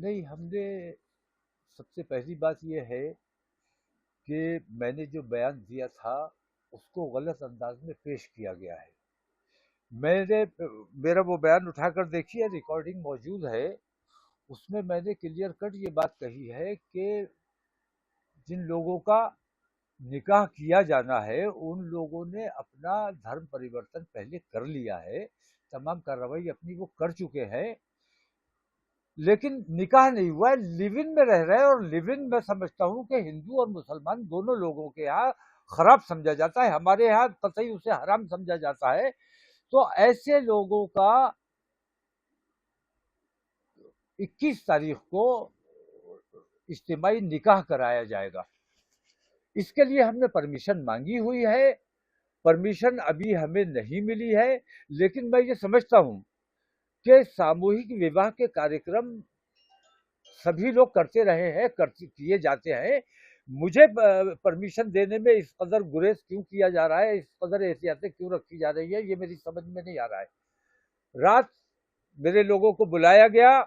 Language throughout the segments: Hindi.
नहीं, हमने सबसे पहली बात ये है कि मैंने जो बयान दिया था उसको गलत अंदाज में पेश किया गया है। मैंने मेरा वो बयान उठाकर देखिए, रिकॉर्डिंग मौजूद है। उसमें मैंने क्लियर कट ये बात कही है कि जिन लोगों का निकाह किया जाना है उन लोगों ने अपना धर्म परिवर्तन पहले कर लिया है, तमाम कार्रवाई अपनी वो कर चुके हैं, लेकिन निकाह नहीं हुआ है, लिव इन में रह रहे हैं। और लिव इन मैं समझता हूँ कि हिंदू और मुसलमान दोनों लोगों के यहाँ खराब समझा जाता है, हमारे यहाँ कतई उसे हराम समझा जाता है। तो ऐसे लोगों का 21 तारीख को इज्तिमाई निकाह कराया जाएगा। इसके लिए हमने परमिशन मांगी हुई है, परमिशन अभी हमें नहीं मिली है, लेकिन मैं ये समझता हूँ कि सामूहिक विवाह के कार्यक्रम सभी लोग करते रहे हैं, किए जाते हैं। मुझे परमिशन देने में इस कदर गुरेज क्यों किया जा रहा है, इस कदर एहतियातें क्यों रखी जा रही है, ये मेरी समझ में नहीं आ रहा है। रात मेरे लोगों को बुलाया गया,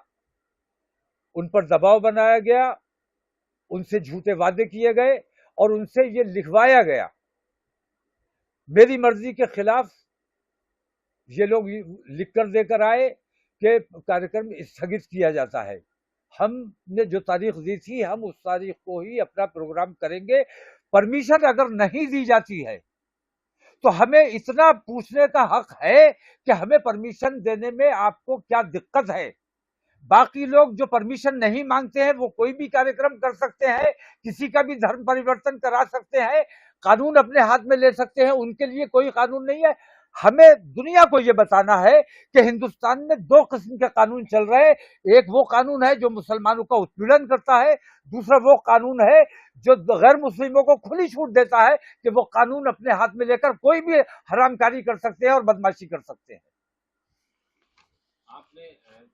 उन पर दबाव बनाया गया, उनसे झूठे वादे किए गए और उनसे ये लिखवाया गया। मेरी मर्जी के खिलाफ ये लोग लिख कर देकर आए कि कार्यक्रम स्थगित किया जाता है। हमने जो तारीख दी थी, हम उस तारीख को ही अपना प्रोग्राम करेंगे। परमिशन अगर नहीं दी जाती है तो हमें इतना पूछने का हक है कि हमें परमिशन देने में आपको क्या दिक्कत है। बाकी लोग जो परमिशन नहीं मांगते हैं वो कोई भी कार्यक्रम कर सकते हैं, किसी का भी धर्म परिवर्तन करा सकते हैं, कानून अपने हाथ में ले सकते हैं, उनके लिए कोई कानून नहीं है। हमें दुनिया को ये बताना है कि हिंदुस्तान में दो किस्म के कानून चल रहे हैं। एक वो कानून है जो मुसलमानों का उत्पीड़न करता है, दूसरा वो कानून है जो गैर मुस्लिमों को खुली छूट देता है कि वो कानून अपने हाथ में लेकर कोई भी हरामकारी कर सकते हैं और बदमाशी कर सकते हैं।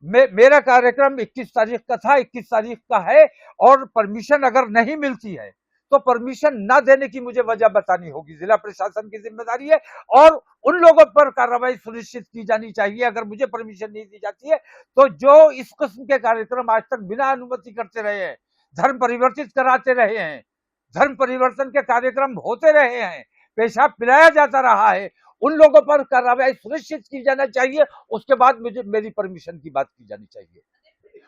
मेरा कार्यक्रम 21 तारीख का था, 21 तारीख का है, और परमिशन अगर नहीं मिलती है तो परमिशन ना देने की मुझे वजह बतानी होगी। जिला प्रशासन की जिम्मेदारी है और उन लोगों पर कार्रवाई सुनिश्चित की जानी चाहिए। अगर मुझे परमिशन नहीं दी जाती है तो जो इस किस्म के कार्यक्रम आज तक बिना अनुमति करते रहे हैं, धर्म परिवर्तित कराते रहे हैं, धर्म परिवर्तन के कार्यक्रम होते रहे हैं, पेशाब पिलाया जाता रहा है, उन लोगों पर कार्रवाई सुनिश्चित की जाना चाहिए। उसके बाद मुझे मेरी परमिशन की बात की जानी चाहिए।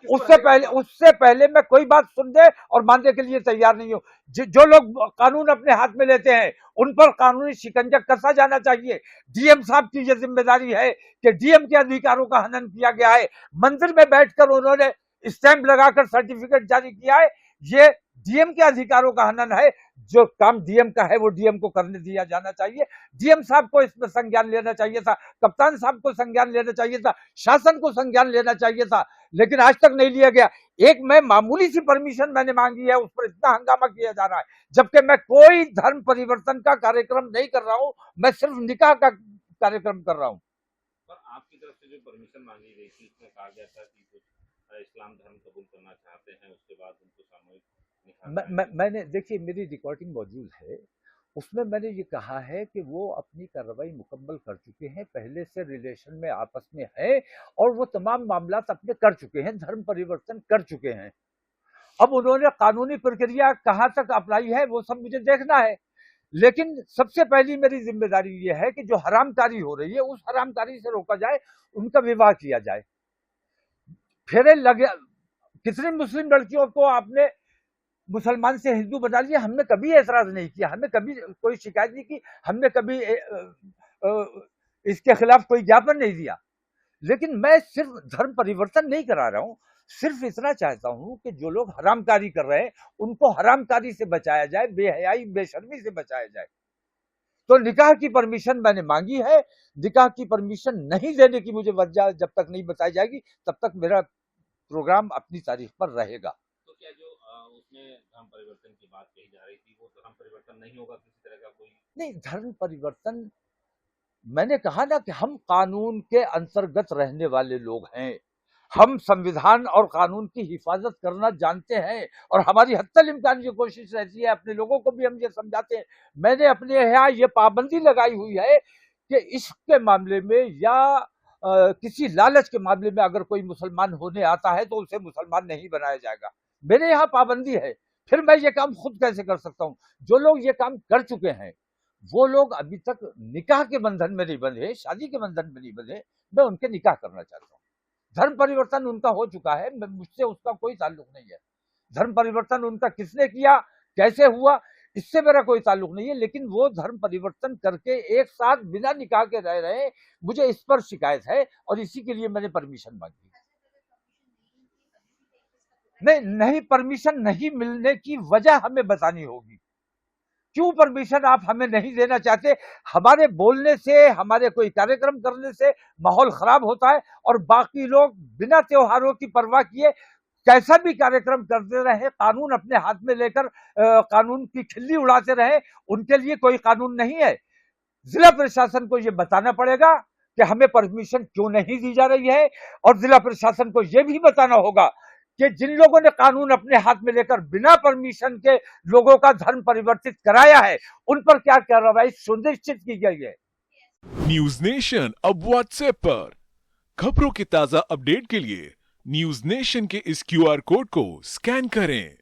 उससे पहले मैं कोई बात सुनने और मानने के लिए तैयार नहीं हूं। जो लोग कानून अपने हाथ में लेते हैं उन पर कानूनी शिकंजा कसा जाना चाहिए। डीएम साहब की यह जिम्मेदारी है कि डीएम के अधिकारों का हनन किया गया है। मंदिर में बैठकर उन्होंने स्टैंप लगाकर सर्टिफिकेट जारी किया है, ये डीएम के अधिकारों का हनन है। जो काम डीएम का है वो डीएम को करने दिया जाना चाहिए। डीएम साहब को इसमें संज्ञान लेना चाहिए था, कप्तान साहब को संज्ञान लेना चाहिए था, शासन को संज्ञान लेना चाहिए था, लेकिन आज तक नहीं लिया गया। एक मैं मामूली सी परमिशन मैंने मांगी है, उस पर इतना हंगामा किया जा रहा है, जबकि मैं कोई धर्म परिवर्तन का कार्यक्रम नहीं कर रहा हूं, मैं सिर्फ निकाह का कार्यक्रम कर रहा हूं। पर आपकी तरफ से जो परमिशन मांगी गई थी, इसमें कहा गया था कि कुछ इस्लाम धर्म कबूल करना चाहते हैं, उसके बाद उनको सामूहिक मैंने देखिए, मेरी रिकॉर्डिंग मौजूद है, उसमें मैंने ये कहा है कि वो अपनी कार्रवाई मुकम्मल कर चुके हैं, पहले से रिलेशन में आपस में है और वो तमाम मामलात अपने कर चुके हैं, धर्म परिवर्तन कर चुके हैं। अब उन्होंने कानूनी प्रक्रिया कहां तक अपनाई है वो सब मुझे देखना है, लेकिन सबसे पहली मेरी जिम्मेदारी ये है कि जो हरामकारी हो रही है उस हरामकारी से रोका जाए, उनका विवाह किया जाए। फेरे लगे, कितनी मुस्लिम लड़कियों को आपने मुसलमान से हिंदू बना लिया, हमने कभी ऐतराज नहीं किया, हमने कभी कोई शिकायत नहीं की, हमने कभी इसके खिलाफ कोई ज्ञापन नहीं दिया। लेकिन मैं सिर्फ धर्म परिवर्तन नहीं करा रहा हूं, सिर्फ इतना चाहता हूं कि जो लोग हरामकारी कर रहे हैं उनको हरामकारी से बचाया जाए, बेहयाई बेशर्मी से बचाया जाए। तो निकाह की परमिशन मैंने मांगी है, निकाह की परमिशन नहीं देने की मुझे वजह जब तक नहीं बताई जाएगी तब तक मेरा प्रोग्राम अपनी तारीख पर रहेगा। तो क्या जो उसमें धर्म परिवर्तन की बात कही जा रही थी वो धर्म परिवर्तन नहीं होगा, किसी तरह का कोई नहीं, धर्म परिवर्तन मैंने कहा ना कि हम कानून के अंतर्गत रहने वाले लोग हैं, हम संविधान और कानून की हिफाजत करना जानते हैं और हमारी हत्तल इम्कान की कोशिश रहती है, अपने लोगों को भी हम ये समझाते हैं। मैंने अपने यहाँ ये पाबंदी लगाई हुई है कि इश्क के मामले में या किसी लालच के मामले में अगर कोई मुसलमान होने आता है तो उसे मुसलमान नहीं बनाया जाएगा। मेरे यहाँ पाबंदी है, फिर मैं ये काम खुद कैसे कर सकता हूँ? जो लोग ये काम कर चुके हैं वो लोग अभी तक निकाह के बंधन में नहीं बंधे, शादी के बंधन में नहीं बंधे, मैं उनके निकाह करना चाहता हूँ। धर्म परिवर्तन उनका हो चुका है, मुझसे उसका कोई ताल्लुक नहीं है। धर्म परिवर्तन उनका किसने किया, कैसे हुआ, इससे मेरा कोई ताल्लुक नहीं है, लेकिन वो धर्म परिवर्तन करके एक साथ बिना निकाह के रह रहे हैं, मुझे इस पर शिकायत है और इसी के लिए मैंने परमिशन मांगी। नहीं, परमिशन नहीं मिलने की वजह हमें बतानी होगी। क्यों परमिशन आप हमें नहीं देना चाहते? हमारे बोलने से, हमारे कोई कार्यक्रम करने से माहौल खराब होता है और बाकी लोग बिना त्योहारों की परवाह किए कैसा भी कार्यक्रम करते रहे, कानून अपने हाथ में लेकर कानून की खिल्ली उड़ाते रहे, उनके लिए कोई कानून नहीं है। जिला प्रशासन को ये बताना पड़ेगा कि हमें परमिशन क्यों नहीं दी जा रही है और जिला प्रशासन को यह भी बताना होगा कि जिन लोगों ने कानून अपने हाथ में लेकर बिना परमिशन के लोगों का धर्म परिवर्तित कराया है, उन पर क्या कार्रवाई सुनिश्चित की गई है। न्यूज नेशन अब व्हाट्सएप पर खबरों के ताजा अपडेट के लिए न्यूज नेशन के इस QR कोड को स्कैन करें।